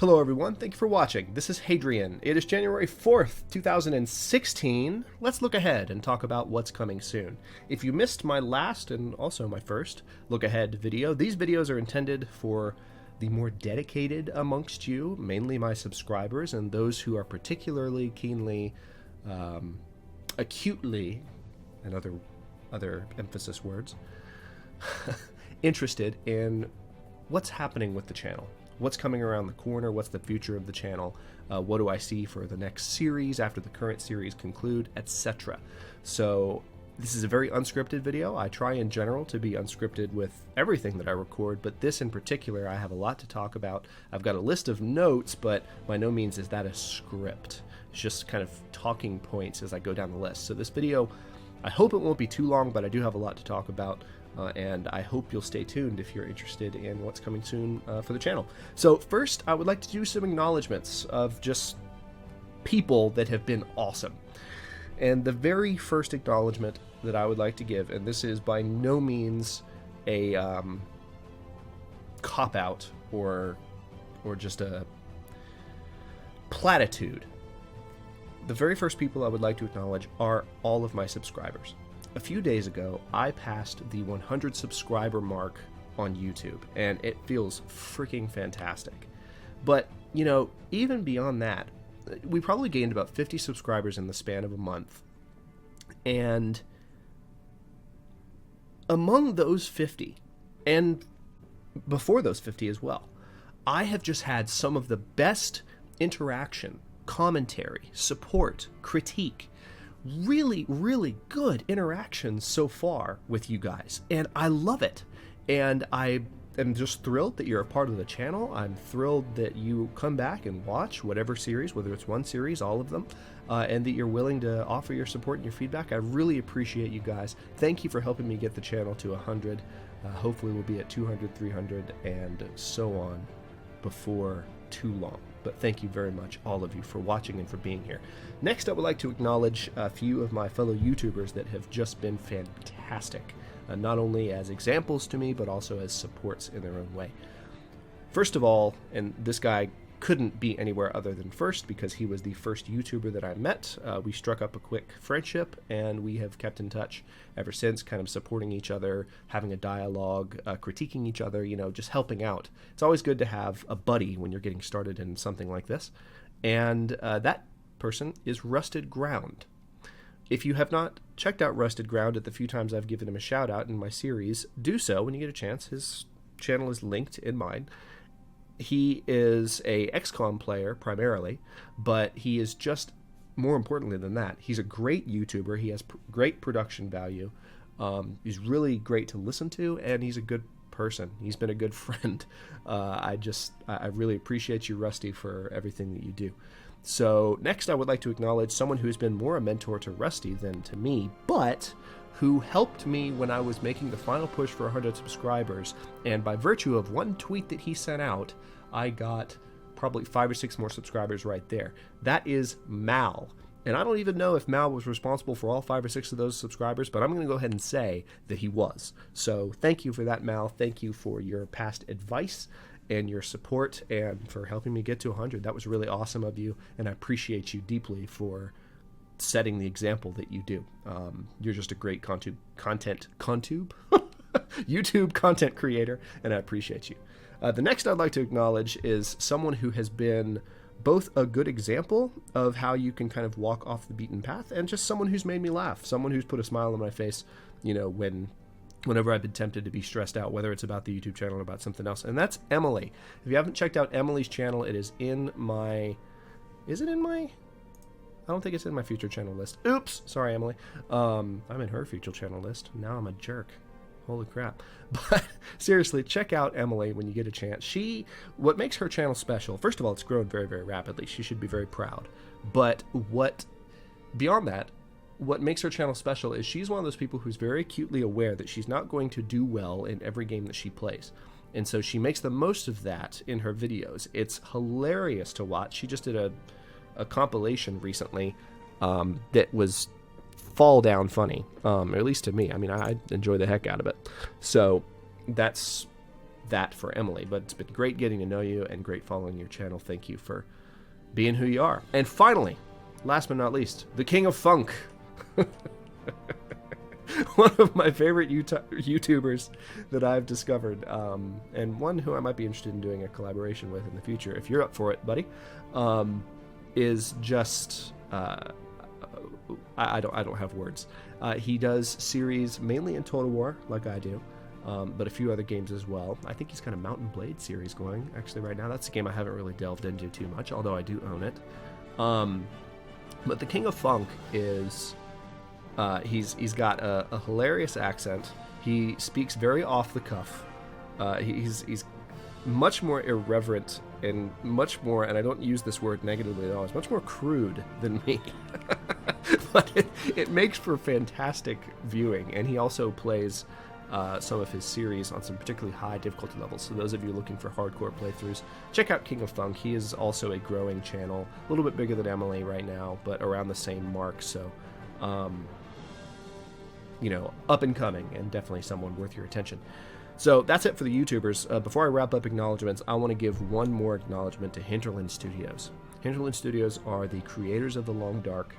Hello everyone, thank you for watching. This is Hadrian. It is January 4th, 2016. Let's look ahead and talk about what's coming soon. If you missed my last and also my first look ahead video, these videos are intended for the more dedicated amongst you, mainly my subscribers and those who are particularly keenly, acutely, and other emphasis words, interested in what's happening with the channel. What's coming around the corner, what's the future of the channel, what do I see for the next series after the current series conclude, etc. So this is a very unscripted video. I try in general to be unscripted with everything that I record, but this in particular I have a lot to talk about. I've got a list of notes, but by no means is that a script. It's just kind of talking points as I go down the list. So this video, I hope it won't be too long, but I do have a lot to talk about. And I hope you'll stay tuned if you're interested in what's coming soon for the channel. So first, I would like to do some acknowledgments of just people that have been awesome. And the very first acknowledgement that I would like to give, and this is by no means a cop-out or just a platitude. The very first people I would like to acknowledge are all of my subscribers. A few days ago, I passed the 100 subscriber mark on YouTube, and it feels freaking fantastic. But, you know, even beyond that, we probably gained about 50 subscribers in the span of a month. And among those 50, and before those 50 as well, I have just had some of the best interaction, commentary, support, critique, really good interactions so far with you guys, and I love it. And I am just thrilled that you're a part of the channel. I'm thrilled that you come back and watch whatever series, whether it's one series, all of them, and that you're willing to offer your support and your feedback. I really appreciate you guys. Thank you for helping me get the channel to 100. Hopefully we'll be at 200, 300, and so on before too long. But thank you very much, all of you, for watching and for being here. Next, I would like to acknowledge a few of my fellow YouTubers that have just been fantastic, not only as examples to me, but also as supports in their own way. First of all, and this guy couldn't be anywhere other than first because he was the first YouTuber that I met. We struck up a quick friendship, and we have kept in touch ever since, kind of supporting each other, having a dialogue, critiquing each other, you know, just helping out. It's always good to have a buddy when you're getting started in something like this. And that person is Rusted Ground. If you have not checked out Rusted Ground at the few times I've given him a shout out in my series, do so when you get a chance. His channel is linked in mine. He is a XCOM player primarily, but he is just, more importantly than that, he's a great YouTuber. He has great production value. He's really great to listen to, and he's a good person. He's been a good friend. I really appreciate you, Rusty, for everything that you do. So next, I would like to acknowledge someone who's been more a mentor to Rusty than to me, but who helped me when I was making the final push for 100 subscribers, and by virtue of one tweet that he sent out, I got probably 5 or 6 more subscribers right there. That is Mal. And I don't even know if Mal was responsible for all 5 or 6 of those subscribers, but I'm going to go ahead and say that he was. So thank you for that, Mal. Thank you for your past advice and your support and for helping me get to 100. That was really awesome of you, and I appreciate you deeply for setting the example that you do. You're just a great YouTube content creator, and I appreciate you. The next I'd like to acknowledge is someone who has been both a good example of how you can kind of walk off the beaten path, and just someone who's made me laugh, someone who's put a smile on my face, you know, whenever I've been tempted to be stressed out, whether it's about the YouTube channel or about something else. And that's Emily. If you haven't checked out Emily's channel, it is in my... Is it in my... I don't think it's in my future channel list. Oops! Sorry, Emily. I'm in her future channel list. Now I'm a jerk. Holy crap. But seriously, check out Emily when you get a chance. What makes her channel special, first of all, it's grown very, very rapidly. She should be very proud. But beyond that, what makes her channel special is she's one of those people who's very acutely aware that she's not going to do well in every game that she plays. And so she makes the most of that in her videos. It's hilarious to watch. She just did a compilation recently that was fall down funny, or at least to me. I mean, I enjoy the heck out of it. So that's that for Emily. But it's been great getting to know you and great following your channel. Thank you for being who you are. And finally, last but not least, the King of Funk. One of my favorite YouTubers that I've discovered, and one who I might be interested in doing a collaboration with in the future, if you're up for it, buddy, is just I don't have words. He does series mainly in Total War, like I do, but a few other games as well. I think he's got a Mountain Blade series going actually right now. That's a game I haven't really delved into too much, although I do own it. But the King of Funk is. He's got a hilarious accent. He speaks very off the cuff. He's much more irreverent and much more, and I don't use this word negatively at all, it's much more crude than me. But it makes for fantastic viewing, and he also plays some of his series on some particularly high difficulty levels. So those of you looking for hardcore playthroughs, check out King of Funk. He is also a growing channel, a little bit bigger than Emily right now, but around the same mark. So up and coming, and definitely someone worth your attention. So that's it for the YouTubers. Before I wrap up acknowledgments, I want to give one more acknowledgement to Hinterland Studios. Hinterland Studios are the creators of The Long Dark.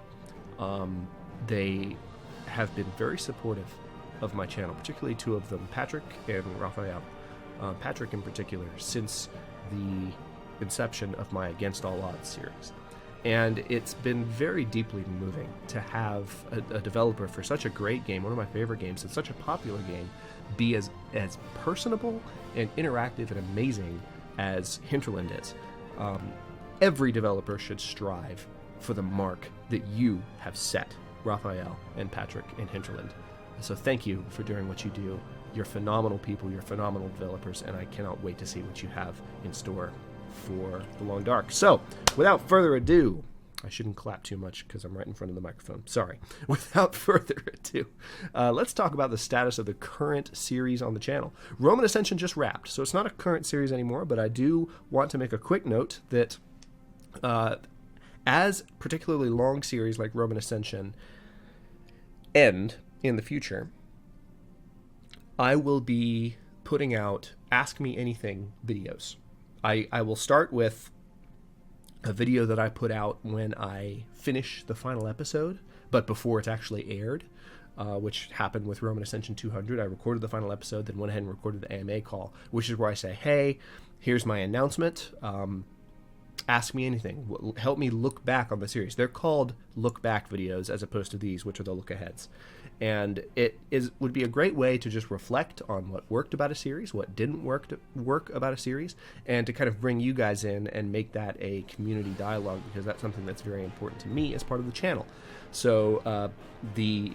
They have been very supportive of my channel, particularly two of them, Patrick and Raphael. Patrick in particular, since the inception of my Against All Odds series. And it's been very deeply moving to have a developer for such a great game, one of my favorite games, and such a popular game, be as personable and interactive and amazing as Hinterland is. Every developer should strive for the mark that you have set, Raphael and Patrick in Hinterland. So thank you for doing what you do. You're phenomenal people, you're phenomenal developers, and I cannot wait to see what you have in store for The Long Dark. So, without further ado, I shouldn't clap too much because I'm right in front of the microphone. Sorry. Without further ado, let's talk about the status of the current series on the channel. Roman Ascension just wrapped, so it's not a current series anymore, but I do want to make a quick note that as particularly long series like Roman Ascension end in the future, I will be putting out Ask Me Anything videos. I will start with a video that I put out when I finish the final episode, but before it's actually aired, which happened with Roman Ascension 200. I recorded the final episode, then went ahead and recorded the AMA call, which is where I say, hey, here's my announcement. Ask me anything. Help me look back on the series. They're called look back videos as opposed to these, which are the look aheads. And it would be a great way to just reflect on what worked about a series, what didn't work about a series, and to kind of bring you guys in and make that a community dialogue, because that's something that's very important to me as part of the channel. So the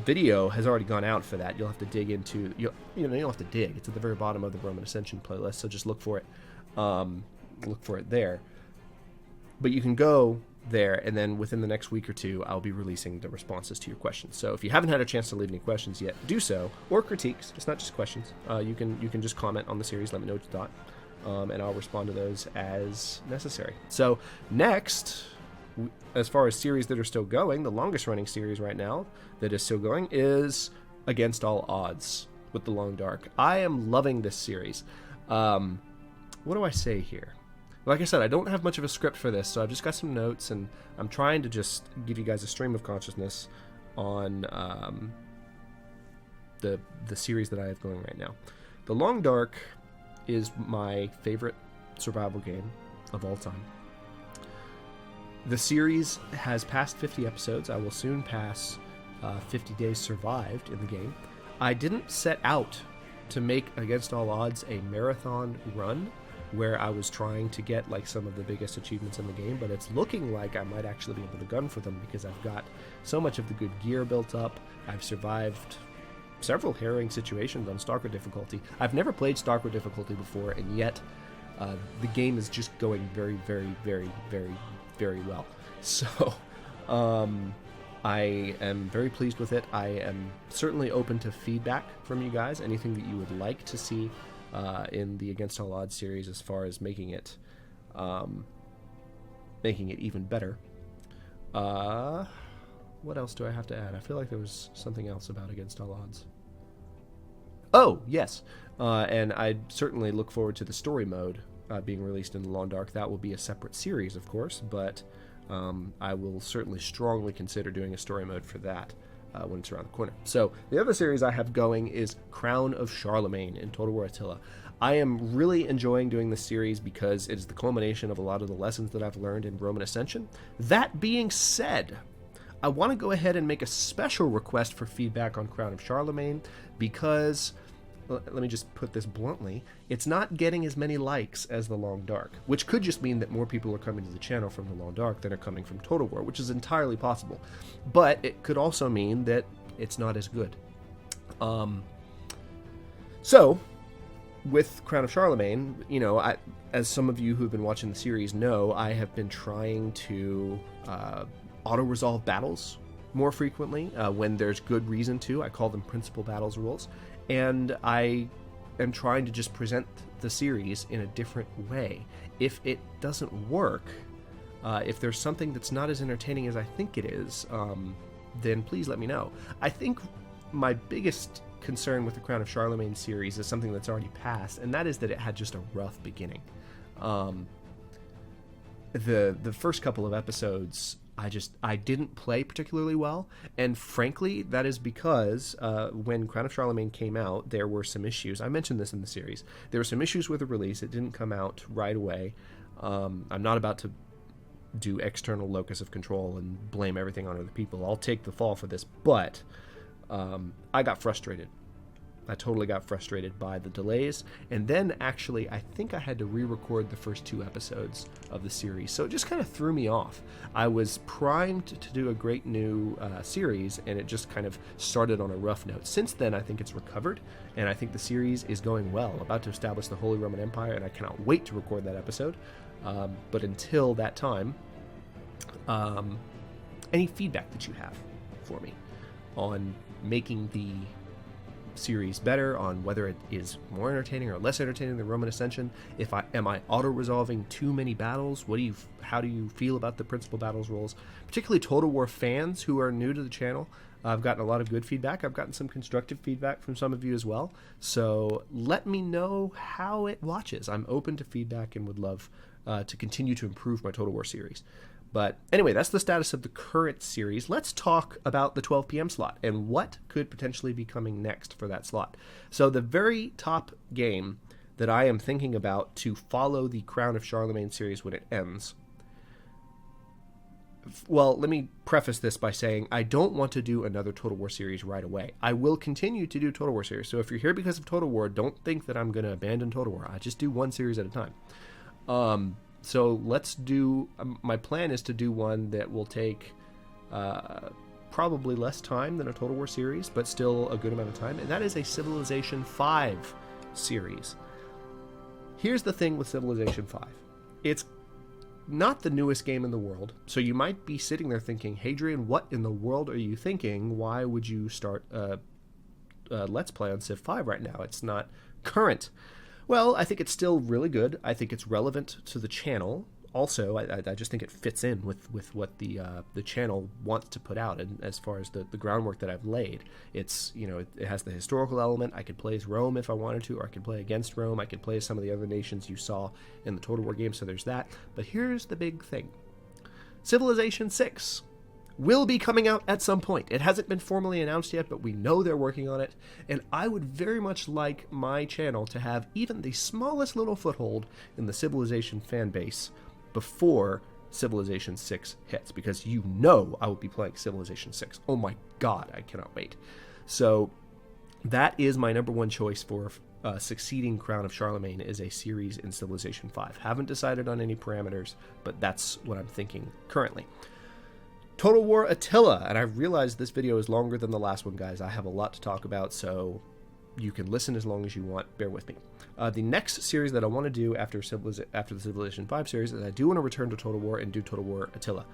video has already gone out for that. You'll have to dig into, you don't have to dig. It's at the very bottom of the Roman Ascension playlist, so just look for it. Look for it there. But you can go there, and then within the next week or two, I'll be releasing the responses to your questions. So if you haven't had a chance to leave any questions yet, do so, or critiques. It's not just questions. You can just comment on the series, let me know what you thought, and I'll respond to those as necessary. So next, as far as series that are still going, the longest running series right now that is still going is Against All Odds with The Long Dark. I am loving this series. What do I say here? Like I said, I don't have much of a script for this, so I've just got some notes, and I'm trying to just give you guys a stream of consciousness on the series that I have going right now. The Long Dark is my favorite survival game of all time. The series has passed 50 episodes. I will soon pass 50 days survived in the game. I didn't set out to make Against All Odds a marathon run where I was trying to get like some of the biggest achievements in the game, but it's looking like I might actually be able to gun for them because I've got so much of the good gear built up. I've survived several harrowing situations on Stalker difficulty. I've never played Stalker difficulty before, and yet the game is just going very, very, very, very, very well. So I am very pleased with it. I am certainly open to feedback from you guys, anything that you would like to see in the Against All Odds series as far as making it even better. What else do I have to add? I feel like there was something else about Against All Odds. Oh, yes. And I certainly look forward to the story mode being released in the Long Dark. That will be a separate series, of course, but I will certainly strongly consider doing a story mode for that when it's around the corner. So the other series I have going is Crown of Charlemagne in Total War Attila. I am really enjoying doing this series because it is the culmination of a lot of the lessons that I've learned in Roman Ascension. That being said, I want to go ahead and make a special request for feedback on Crown of Charlemagne because, let me just put this bluntly, it's not getting as many likes as the Long Dark, which could just mean that more people are coming to the channel from the Long Dark than are coming from Total War, which is entirely possible. But it could also mean that it's not as good. So, with Crown of Charlemagne, you know, as some of you who've been watching the series know, I have been trying to auto-resolve battles more frequently when there's good reason to. I call them principal battles rules. And I am trying to just present the series in a different way. If it doesn't work, if there's something that's not as entertaining as I think it is, then please let me know. I think my biggest concern with the Crown of Charlemagne series is something that's already passed, and that is that it had just a rough beginning. The first couple of episodes, I didn't play particularly well, and frankly, that is because when Crown of Charlemagne came out, there were some issues. I mentioned this in the series. There were some issues with the release. It didn't come out right away. I'm not about to do external locus of control and blame everything on other people. I'll take the fall for this, but I got frustrated. I totally got frustrated by the delays, and then actually I think I had to re-record the first 2 episodes of the series, so it just kind of threw me off. I was primed to do a great new series, and it just kind of started on a rough note. Since then, I think it's recovered, and I think the series is going well, about to establish the Holy Roman Empire, and I cannot wait to record that episode. But until that time, any feedback that you have for me on making the series better, on whether it is more entertaining or less entertaining than Roman Ascension, am I auto-resolving too many battles, how do you feel about the principal battles rules, particularly Total War fans who are new to the channel. I've gotten a lot of good feedback. I've gotten some constructive feedback from some of you as well, so let me know how it watches. I'm open to feedback and would love to continue to improve my Total War series. But anyway, that's the status of the current series. Let's talk about the 12 p.m. slot and what could potentially be coming next for that slot. So the very top game that I am thinking about to follow the Crown of Charlemagne series when it ends. Well, let me preface this by saying I don't want to do another Total War series right away. I will continue to do Total War series. So if you're here because of Total War, don't think that I'm going to abandon Total War. I just do one series at a time. So let's do, my plan is to do one that will take probably less time than a Total War series, but still a good amount of time, and that is a Civilization 5 series. Here's the thing with Civilization 5. It's not the newest game in the world, so you might be sitting there thinking, Hadrian, what in the world are you thinking? Why would you start a Let's Play on Civ 5 right now? It's not current. Well, I think it's still really good. I think it's relevant to the channel. Also, I just think it fits in with what the channel wants to put out, and as far as the groundwork that I've laid, it's, you know, it has the historical element. I could play as Rome if I wanted to, or I could play against Rome. I could play as some of the other nations you saw in the Total War game. So there's that. But here's the big thing: Civilization 6 will be coming out at some point. It hasn't been formally announced yet, but we know they're working on it, and I would very much like my channel to have even the smallest little foothold in the Civilization fan base before Civilization 6 hits, because you know I will be playing Civilization 6. Oh my god, I cannot wait. So that is my number one choice for succeeding Crown of Charlemagne, is a series in Civilization 5. Haven't decided on any parameters, but that's what I'm thinking currently. Total War Attila, and I realize this video is longer than the last one, guys. I have a lot to talk about, so you can listen as long as you want. Bear with me. The next series that I want to do after the Civilization 5 series is I do want to return to Total War and do Total War Attila.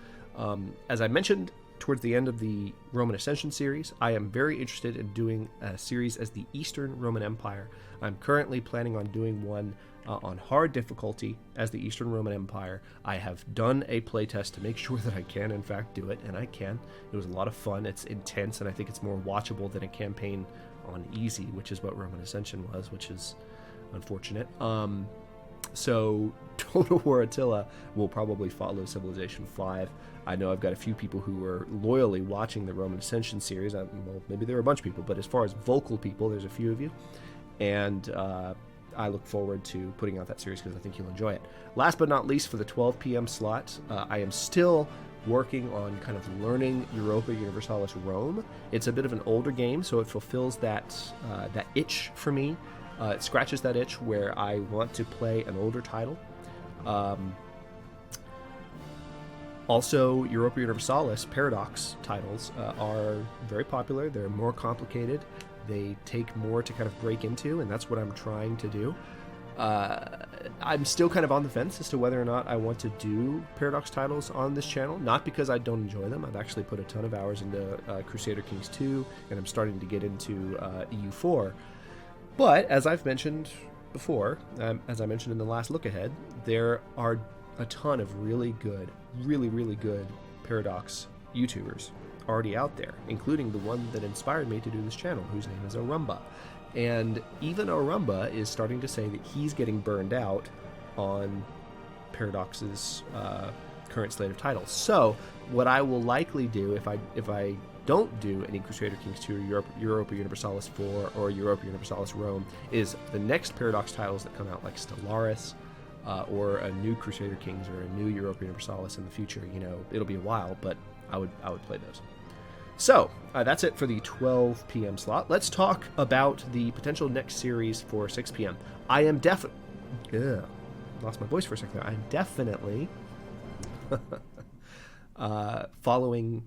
As I mentioned towards the end of the Roman Ascension series, I am very interested in doing a series as the Eastern Roman Empire. I'm currently planning on doing one on hard difficulty as the Eastern Roman Empire. I have done a playtest to make sure that I can in fact do it, and I can. It was a lot of fun. It's intense, and I think it's more watchable than a campaign on easy, which is what Roman Ascension was, which is unfortunate. So Total War Attila will probably follow Civilization 5. I know I've got a few people who are loyally watching the Roman Ascension series. Well, maybe there are a bunch of people, but as far as vocal people, there's a few of you. And I look forward to putting out that series because I think you'll enjoy it. Last but not least, for the 12 p.m. slot, I am still working on kind of learning Europa Universalis Rome. It's a bit of an older game, so it fulfills that itch for me. It scratches that itch where I want to play an older title. Also, Europa Universalis Paradox titles are very popular. They're more complicated. They take more to kind of break into, and that's what I'm trying to do. I'm still kind of on the fence as to whether or not I want to do Paradox titles on this channel. Not because I don't enjoy them. I've actually put a ton of hours into Crusader Kings 2, and I'm starting to get into EU4. But, as I've mentioned before, as I mentioned in the last look ahead, there are a ton of really good, really good Paradox YouTubers already out there, including the one that inspired me to do this channel, whose name is Orumba. And even Orumba is starting to say that he's getting burned out on Paradox's current slate of titles. So, what I will likely do if I don't do any Crusader Kings 2 or Europa Universalis 4 or Europa Universalis Rome is the next Paradox titles that come out, like Stellaris or a new Crusader Kings or a new Europa Universalis in the future. You know, it'll be a while, but I would play those. So that's it for the 12 p.m. slot. Let's talk about the potential next series for 6 p.m. I am lost my voice for a second there. I'm definitely following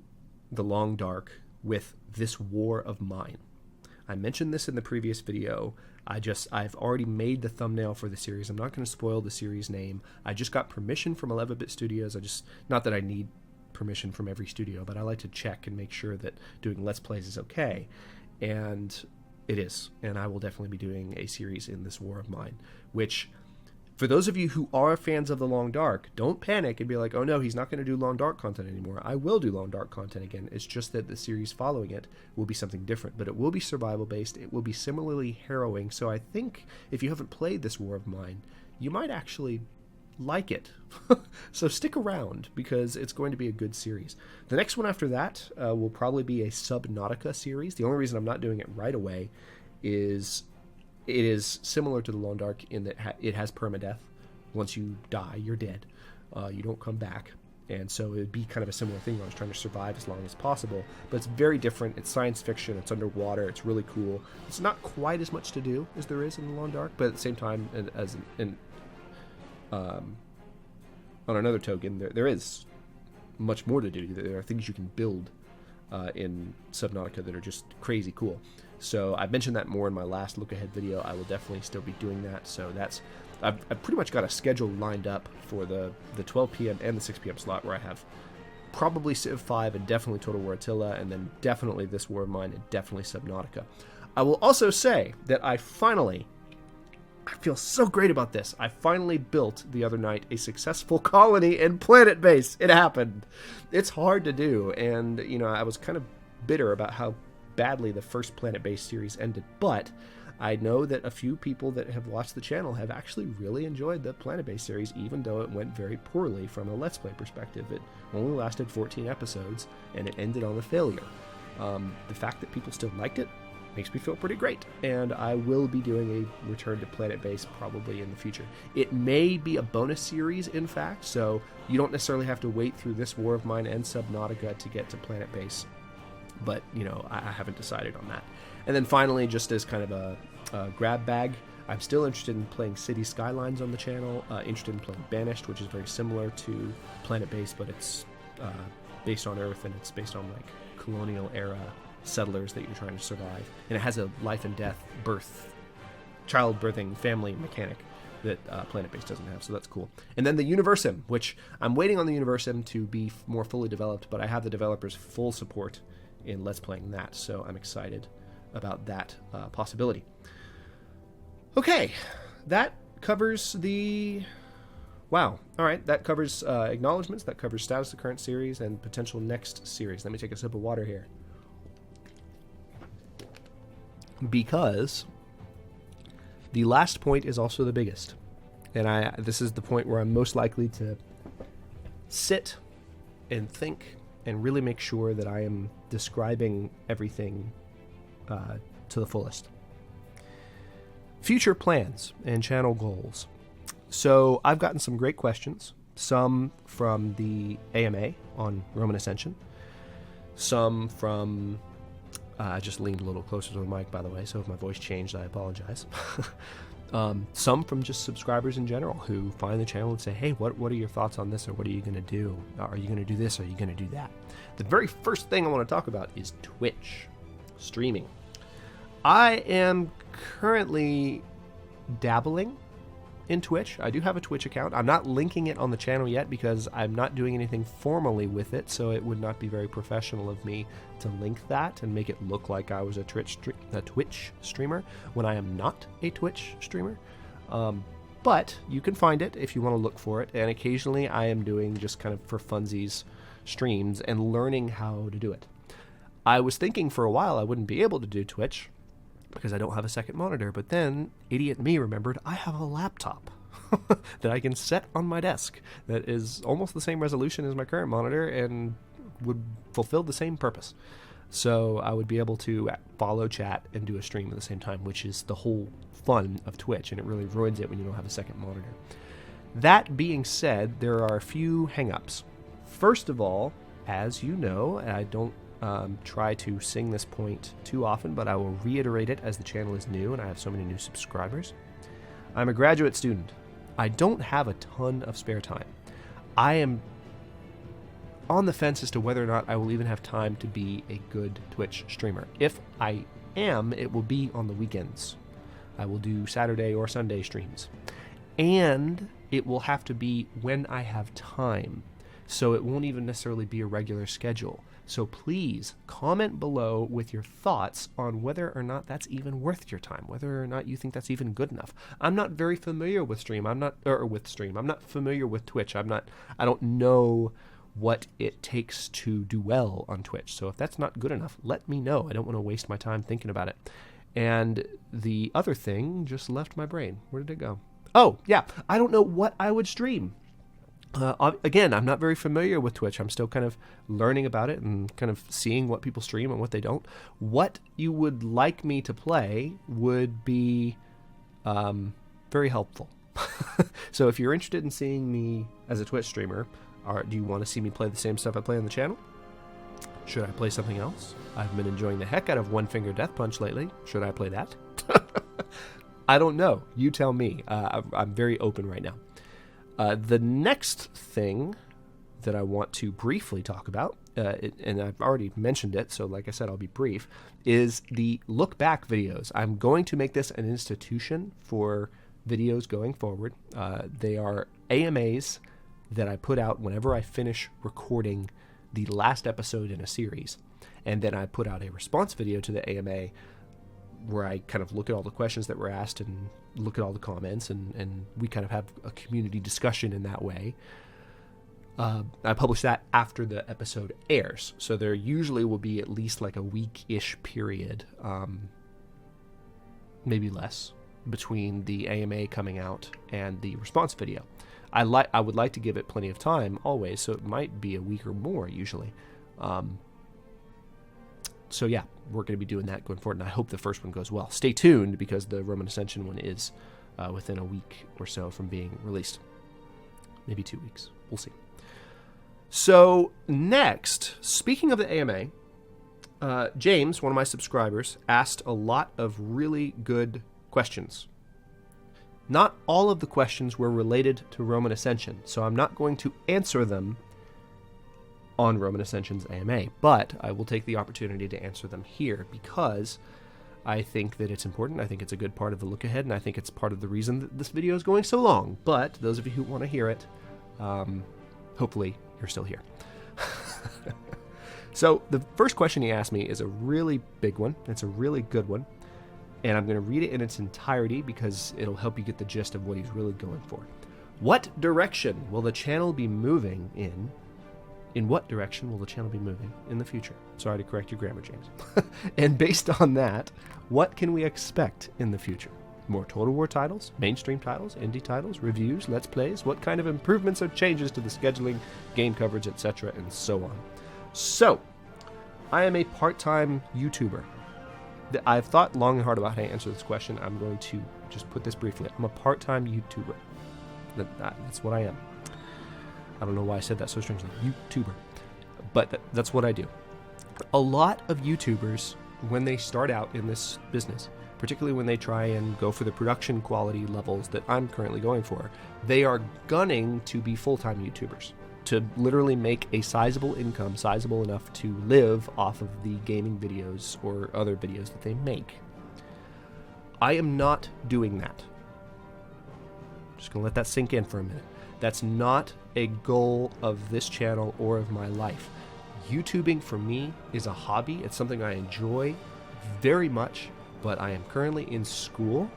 the Long Dark with This War of Mine. I mentioned this in the previous video. I've already made the thumbnail for the series. I'm not going to spoil the series name. I just got permission from 11-Bit Studios. Not that I need permission from every studio, but I like to check and make sure that doing Let's Plays is okay. And it is. And I will definitely be doing a series in This War of Mine, which, for those of you who are fans of the Long Dark, don't panic and be like, oh no, he's not going to do Long Dark content anymore. I will do Long Dark content again. It's just that the series following it will be something different, but it will be survival based. It will be similarly harrowing. So I think if you haven't played this War of Mine, you might actually like it. So stick around, because it's going to be a good series. The next one after that will probably be a Subnautica series. The only reason I'm not doing it right away is it is similar to the Long Dark in that it has permadeath. Once you die, you're dead. You don't come back. And so it would be kind of a similar thing. I was trying to survive as long as possible. But it's very different. It's science fiction. It's underwater. It's really cool. It's not quite as much to do as there is in the Long Dark. But at the same time, on another token, there is much more to do. There are things you can build in Subnautica that are just crazy cool. So I've mentioned that more in my last look ahead video. I will definitely still be doing that. So I've pretty much got a schedule lined up for the 12 p.m. and the 6 p.m. slot, where I have probably Civ 5 and definitely Total War Attila, and then definitely This War of Mine and definitely Subnautica. I will also say that I feel so great about this. I finally built the other night a successful colony in Planet Base. It happened. It's hard to do, and I was kind of bitter about how badly the first Planet Base series ended, but I know that a few people that have watched the channel have actually really enjoyed the Planet Base series, even though it went very poorly from a Let's Play perspective. It only lasted 14 episodes, and it ended on a failure. The fact that people still liked it makes me feel pretty great, and I will be doing a return to Planet Base probably in the future. It may be a bonus series, in fact, so you don't necessarily have to wait through this War of Mine and Subnautica to get to Planet Base. But, I haven't decided on that. And then finally, just as kind of a grab bag, I'm still interested in playing City Skylines on the channel, interested in playing Banished, which is very similar to Planet Base, but it's based on Earth, and it's based on, like, colonial era settlers that you're trying to survive. And it has a life and death, childbirthing, family mechanic that Planet Base doesn't have, so that's cool. And then the Universum, which I'm waiting on the Universum to be more fully developed, but I have the developers' full support in Let's Playing that, so I'm excited about that possibility. Okay, that covers the... Wow. All right, that covers acknowledgments, that covers status of current series, and potential next series. Let me take a sip of water here. because the last point is also the biggest. And this is the point where I'm most likely to sit and think and really make sure that I am describing everything to the fullest. Future plans and channel goals. So I've gotten some great questions, some from the AMA on Roman Ascension, some from, I just leaned a little closer to the mic, by the way, so if my voice changed, I apologize. Some from just subscribers in general who find the channel and say, hey, what are your thoughts on this, or what are you going to do? Are you going to do this? Are you going to do that? The very first thing I want to talk about is Twitch streaming. I am currently dabbling in Twitch. I do have a Twitch account. I'm not linking it on the channel yet because I'm not doing anything formally with it, so it would not be very professional of me to link that and make it look like I was a Twitch streamer when I am not a Twitch streamer. But you can find it if you want to look for it, and occasionally I am doing just kind of for funsies streams and learning how to do it. I was thinking for a while I wouldn't be able to do Twitch because I don't have a second monitor, but then idiot me remembered I have a laptop that I can set on my desk that is almost the same resolution as my current monitor and would fulfill the same purpose. So I would be able to follow chat and do a stream at the same time, which is the whole fun of Twitch, and it really ruins it when you don't have a second monitor. That being said, there are a few hang-ups. First of all, as you know, I don't try to sing this point too often, but I will reiterate it as the channel is new and I have so many new subscribers. I'm a graduate student. I don't have a ton of spare time. I am on the fence as to whether or not I will even have time to be a good Twitch streamer. If I am, it will be on the weekends. I will do Saturday or Sunday streams. And it will have to be when I have time. So it won't even necessarily be a regular schedule. So please comment below with your thoughts on whether or not that's even worth your time, whether or not you think that's even good enough. I'm not very familiar with stream. I'm not familiar with Twitch. I don't know what it takes to do well on Twitch. So if that's not good enough, let me know. I don't want to waste my time thinking about it. And the other thing just left my brain. Where did it go? Oh, yeah. I don't know what I would stream. Again, I'm not very familiar with Twitch. I'm still kind of learning about it and kind of seeing what people stream and what they don't. What you would like me to play would be very helpful. So if you're interested in seeing me as a Twitch streamer, do you want to see me play the same stuff I play on the channel? Should I play something else? I've been enjoying the heck out of One Finger Death Punch lately. Should I play that? I don't know. You tell me. I'm very open right now. The next thing that I want to briefly talk about, and I've already mentioned it, so like I said, I'll be brief, is the look back videos. I'm going to make this an institution for videos going forward. They are AMAs that I put out whenever I finish recording the last episode in a series. And then I put out a response video to the AMA where I kind of look at all the questions that were asked and look at all the comments, and we kind of have a community discussion in that way. I publish that after the episode airs, so there usually will be at least like a week-ish period, maybe less, between the AMA coming out and the response video. I would like to give it plenty of time always, so it might be a week or more usually. So yeah, we're going to be doing that going forward, and I hope the first one goes well. Stay tuned, because the Roman Ascension one is within a week or so from being released. Maybe 2 weeks. We'll see. So next, speaking of the AMA, James, one of my subscribers, asked a lot of really good questions. Not all of the questions were related to Roman Ascension, so I'm not going to answer them on Roman Ascension's AMA, but I will take the opportunity to answer them here because I think that it's important. I think it's a good part of the look ahead, and I think it's part of the reason that this video is going so long. But those of you who want to hear it, hopefully you're still here. So the first question he asked me is a really big one. It's a really good one, and I'm going to read it in its entirety because it'll help you get the gist of what he's really going for. What direction will the channel be moving in in what direction will the channel be moving in the future? Sorry to correct your grammar, James. And based on that, what can we expect in the future? More Total War titles, mainstream titles, indie titles, reviews, let's plays, what kind of improvements or changes to the scheduling, game coverage, etc., and so on. So, I am a part-time YouTuber. I've thought long and hard about how to answer this question. I'm going to just put this briefly. I'm a part-time YouTuber. That's what I am. I don't know why I said that so strangely. YouTuber. But that's what I do. A lot of YouTubers, when they start out in this business, particularly when they try and go for the production quality levels that I'm currently going for, they are gunning to be full-time YouTubers, to literally make a sizable income, sizable enough to live off of the gaming videos or other videos that they make. I am not doing that. Just going to let that sink in for a minute. That's not a goal of this channel or of my life. YouTubing for me is a hobby. It's something I enjoy very much, but I am currently in school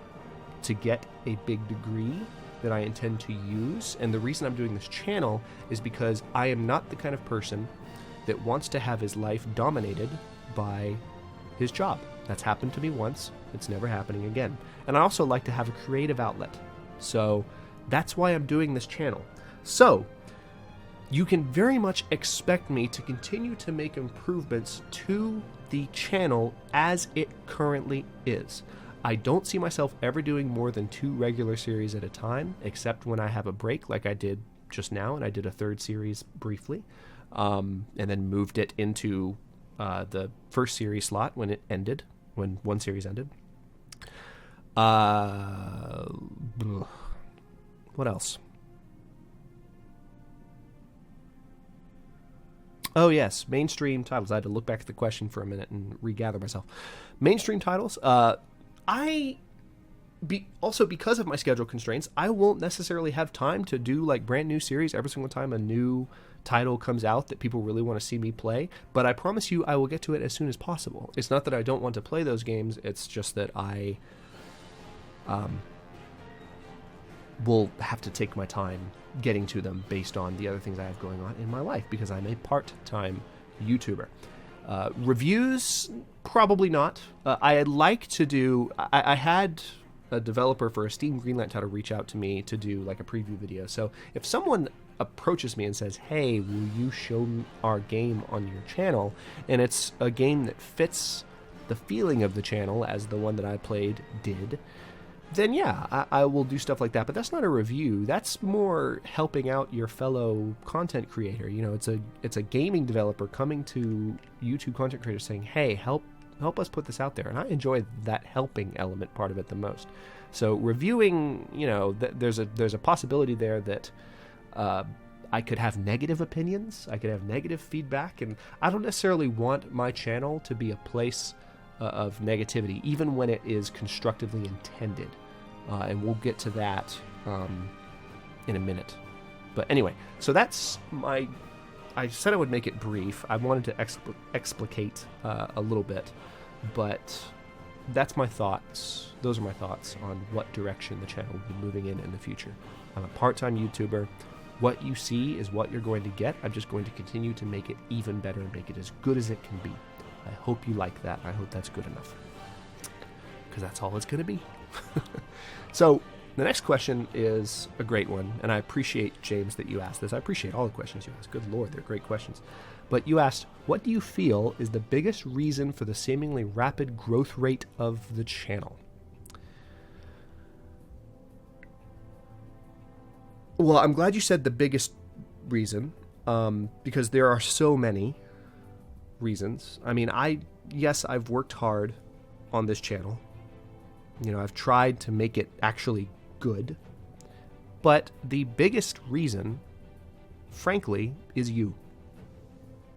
to get a big degree that I intend to use. And the reason I'm doing this channel is because I am not the kind of person that wants to have his life dominated by his job. That's happened to me once. It's never happening again. And I also like to have a creative outlet. So that's why I'm doing this channel. So you can very much expect me to continue to make improvements to the channel as it currently is. I don't see myself ever doing more than 2 regular series at a time, except when I have a break like I did just now, and I did a 3rd series briefly, and then moved it into the first series slot when it ended, when one series ended. What else? Oh yes, mainstream titles. I had to look back at the question for a minute and regather myself. Mainstream titles. Also because of my schedule constraints, I won't necessarily have time to do like brand new series every single time a new title comes out that people really want to see me play. But I promise you, I will get to it as soon as possible. It's not that I don't want to play those games. It's just that I will have to take my time getting to them based on the other things I have going on in my life because I'm a part-time YouTuber. Reviews, probably not. I'd like to do... I had a developer for a Steam Greenlight title reach out to me to do like a preview video. So if someone approaches me and says, hey, will you show our game on your channel? And it's a game that fits the feeling of the channel as the one that I played did, then yeah, I will do stuff like that. But that's not a review. That's more helping out your fellow content creator. You know, it's a gaming developer coming to YouTube content creators saying, hey, help us put this out there. And I enjoy that helping element part of it the most. So reviewing, you know, there's a possibility there that I could have negative opinions. I could have negative feedback. And I don't necessarily want my channel to be a place of negativity, even when it is constructively intended. And we'll get to that in a minute. But anyway, so that's I said I would make it brief. I wanted to explicate a little bit, but that's my thoughts. Those are my thoughts on what direction the channel will be moving in the future. I'm a part-time YouTuber. What you see is what you're going to get. I'm just going to continue to make it even better and make it as good as it can be. I hope you like that. I hope that's good enough, because that's all it's going to be. So the next question is a great one, and I appreciate, James, that you asked this. I appreciate all the questions you asked. Good Lord, they're great questions. But you asked, what do you feel is the biggest reason for the seemingly rapid growth rate of the channel? Well, I'm glad you said the biggest reason, because there are so many reasons. I mean, yes, I've worked hard on this channel. You know, I've tried to make it actually good. But the biggest reason, frankly, is you.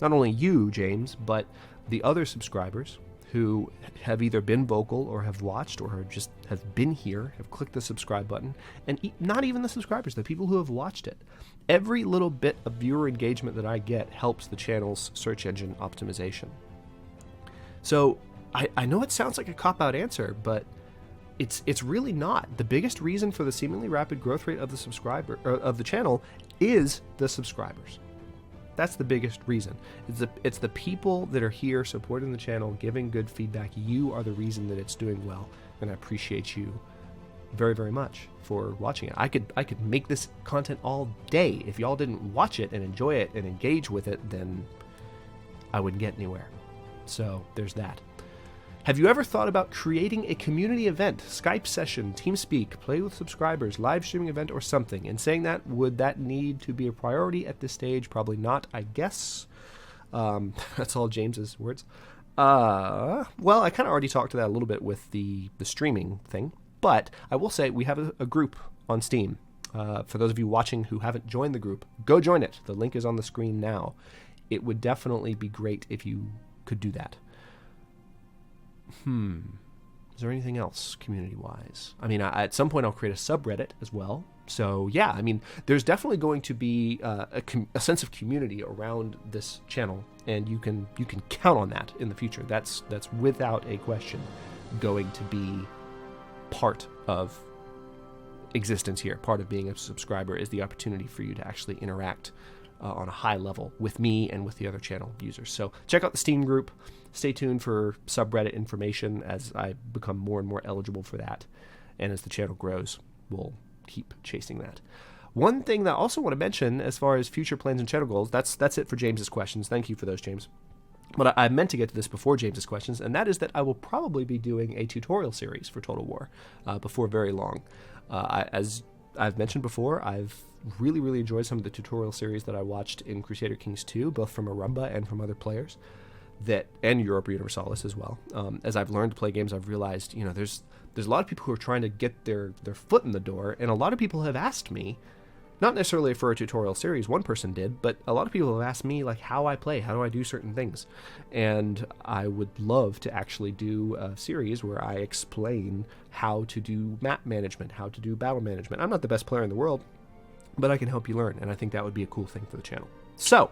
Not only you, James, but the other subscribers who have either been vocal or have watched or just have been here, have clicked the subscribe button, and not even the subscribers, the people who have watched it. Every little bit of viewer engagement that I get helps the channel's search engine optimization. So I know it sounds like a cop-out answer, but it's really not. The biggest reason for the seemingly rapid growth rate of the channel is the subscribers. That's the biggest reason. It's the people that are here supporting the channel, giving good feedback. You are the reason that it's doing well, and I appreciate you very, very much for watching it. I could make this content all day. If y'all didn't watch it and enjoy it and engage with it, then I wouldn't get anywhere. So there's that. Have you ever thought about creating a community event, Skype session, TeamSpeak, play with subscribers, live streaming event, or something? And saying that, would that need to be a priority at this stage? Probably not, I guess. That's all James's words. Well, I kind of already talked to that a little bit with the streaming thing, but I will say we have a group on Steam. For those of you watching who haven't joined the group, go join it. The link is on the screen now. It would definitely be great if you could do that. Is there anything else community-wise? I mean, at some point I'll create a subreddit as well. So yeah, I mean, there's definitely going to be a sense of community around this channel, and you can count on that in the future. That's without a question going to be part of existence here. Part of being a subscriber is the opportunity for you to actually interact on a high level with me and with the other channel users. So check out the Steam group. Stay tuned for subreddit information as I become more and more eligible for that. And as the channel grows, we'll keep chasing that. One thing that I also want to mention as far as future plans and channel goals, that's it for James's questions. Thank you for those, James. But I meant to get to this before James's questions, and that is that I will probably be doing a tutorial series for Total War before very long. As I've mentioned before, I've really enjoyed some of the tutorial series that I watched in Crusader Kings 2, both from Arumba and from other players, and Europa Universalis as well. As I've learned to play games, I've realized, there's a lot of people who are trying to get their foot in the door, and a lot of people have asked me, not necessarily for a tutorial series, one person did, but a lot of people have asked me, like, how I play, how do I do certain things? And I would love to actually do a series where I explain how to do map management, how to do battle management. I'm not the best player in the world, but I can help you learn, and I think that would be a cool thing for the channel. So,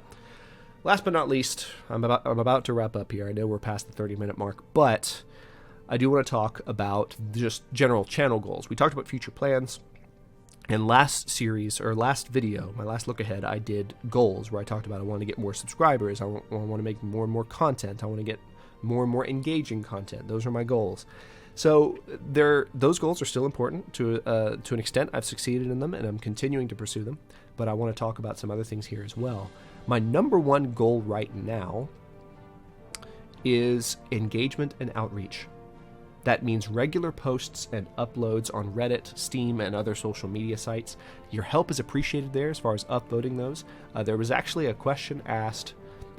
last but not least, I'm about to wrap up here. I know we're past the 30-minute mark, but I do want to talk about just general channel goals. We talked about future plans. And last video, my last look ahead, I did goals where I talked about I want to get more subscribers, I want to make more and more content, I want to get more and more engaging content. Those are my goals. So those goals are still important to an extent. I've succeeded in them, and I'm continuing to pursue them. But I want to talk about some other things here as well. My number one goal right now is engagement and outreach. That means regular posts and uploads on Reddit, Steam, and other social media sites. Your help is appreciated there as far as upvoting those. There was actually a question asked.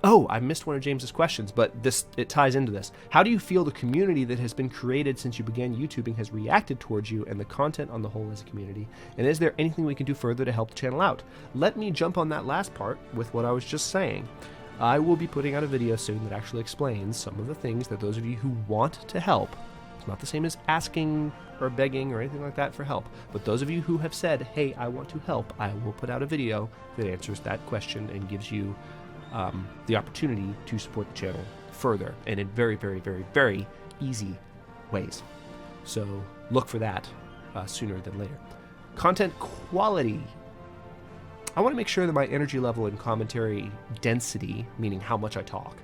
Oh, I missed one of James's questions, but it ties into this. How do you feel the community that has been created since you began YouTubing has reacted towards you and the content on the whole as a community? And is there anything we can do further to help the channel out? Let me jump on that last part with what I was just saying. I will be putting out a video soon that actually explains some of the things that those of you who want to help. It's not the same as asking or begging or anything like that for help, but those of you who have said, hey, I want to help, I will put out a video that answers that question and gives you the opportunity to support the channel further and in very, very, very, very easy ways. So look for that sooner than later. Content quality. I want to make sure that my energy level and commentary density, meaning how much I talk,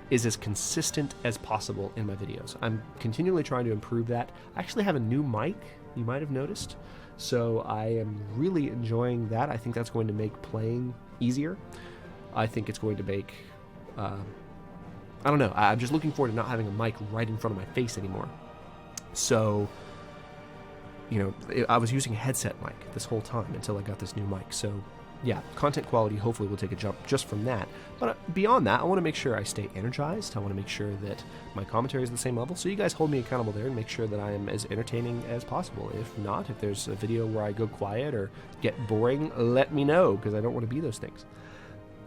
is as consistent as possible in my videos. I'm continually trying to improve that. I actually have a new mic, you might have noticed, so I am really enjoying that. I think that's going to make playing easier. I think it's going to make, I don't know, I'm just looking forward to not having a mic right in front of my face anymore. So, I was using a headset mic this whole time until I got this new mic, so yeah, content quality hopefully will take a jump just from that. But beyond that, I want to make sure I stay energized. I want to make sure that my commentary is the same level. So you guys hold me accountable there and make sure that I am as entertaining as possible. If not, if there's a video where I go quiet or get boring, let me know, because I don't want to be those things.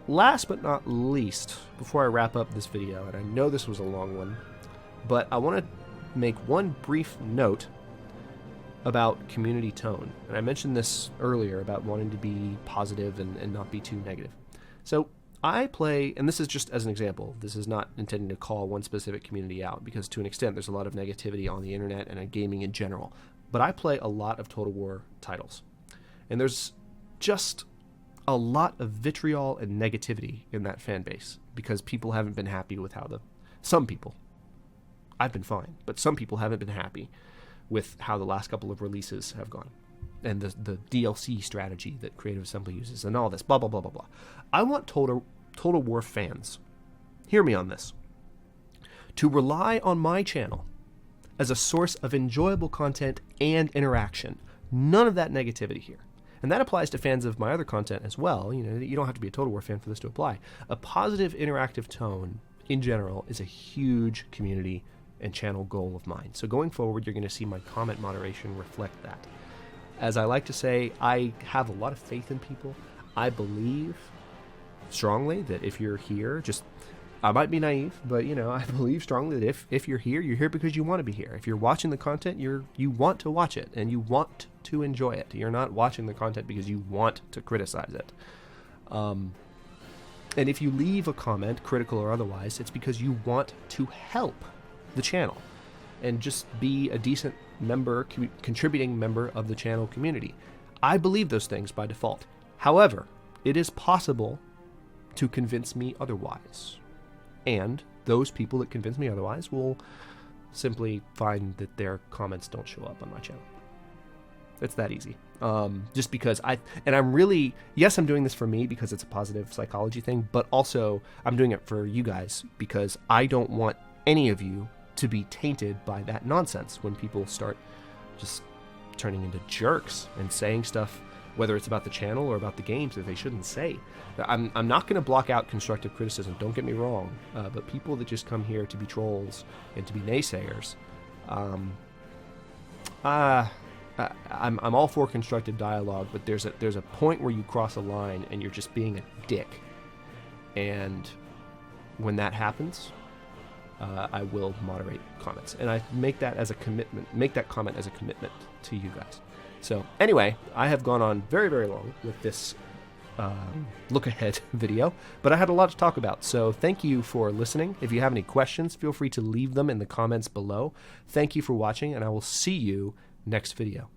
Last but not least, before I wrap up this video, and I know this was a long one, but I want to make one brief note about community tone. And I mentioned this earlier about wanting to be positive and not be too negative. So I play, and this is just as an example, this is not intending to call one specific community out, because to an extent there's a lot of negativity on the internet and in gaming in general. But I play a lot of Total War titles. And there's just a lot of vitriol and negativity in that fan base because people haven't been happy with how some people, I've been fine, but some people haven't been happy with how the last couple of releases have gone and the DLC strategy that Creative Assembly uses and all this, blah, blah, blah, blah, blah. I want Total War fans, hear me on this, to rely on my channel as a source of enjoyable content and interaction. None of that negativity here. And that applies to fans of my other content as well. You know, you don't have to be a Total War fan for this to apply. A positive interactive tone in general is a huge community and channel goal of mine. So going forward, you're going to see my comment moderation reflect that. As I like to say, I have a lot of faith in people. I believe strongly that if you're here, I might be naive, but I believe strongly that if you're here because you want to be here. If you're watching the content, you want to watch it and you want to enjoy it. You're not watching the content because you want to criticize it. And if you leave a comment, critical or otherwise, it's because you want to help the channel and just be a decent member, contributing member of the channel community. I believe those things by default. However, it is possible to convince me otherwise. And those people that convince me otherwise will simply find that their comments don't show up on my channel. It's that easy. Just because I'm doing this for me because it's a positive psychology thing, but also I'm doing it for you guys because I don't want any of you to be tainted by that nonsense when people start just turning into jerks and saying stuff, whether it's about the channel or about the games, that they shouldn't say. I'm not going to block out constructive criticism, don't get me wrong, but people that just come here to be trolls and to be naysayers, I'm all for constructive dialogue, but there's a point where you cross a line and you're just being a dick. And when that happens, I will moderate comments, and I make that comment as a commitment to you guys. So anyway, I have gone on very, very long with this look ahead video, but I had a lot to talk about. So thank you for listening. If you have any questions, feel free to leave them in the comments below. Thank you for watching, and I will see you next video.